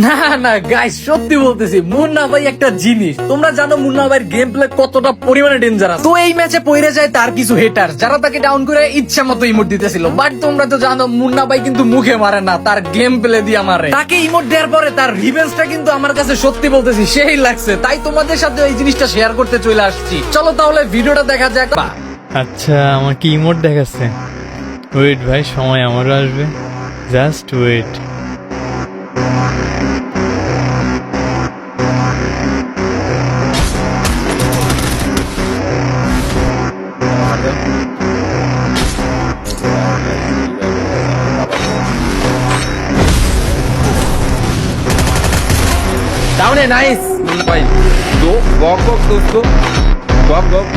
না না গাইস, সত্যি বলতেছি, মুন্না ভাই একটা জিনিস। তোমরা জানো মুন্না ভাইয়ের গেম প্লে কতটা পরিমাণে ডেঞ্জারাস। তো এই ম্যাচে পড়ে যায় তার কিছু হেটার, যারা তাকে ডাউন করে ইচ্ছা মতো ইমোট দিতেছিল। বাট তোমরা তো জানো মুন্না ভাই কিন্তু মুখে মারে না, তার গেম প্লে দিয়ে মারে। তাকে ইমোট দেওয়ার পরে তার রিভেঞ্জটা কিন্তু আমার কাছে সত্যি বলতেছি সেই লাগছে। তাই তোমাদের সাথে এই জিনিসটা শেয়ার করতে চলে আসছি। চলো তাহলে ভিডিওটা দেখা যাক। আচ্ছা, আমার কি ইমোট দেখাচ্ছে? ওয়েট ভাই, সময় আমারও আসবে, জাস্ট ওয়েট। ডাউনে নাইস भाई दो गॉग गॉग दोस्तों गॉग गॉग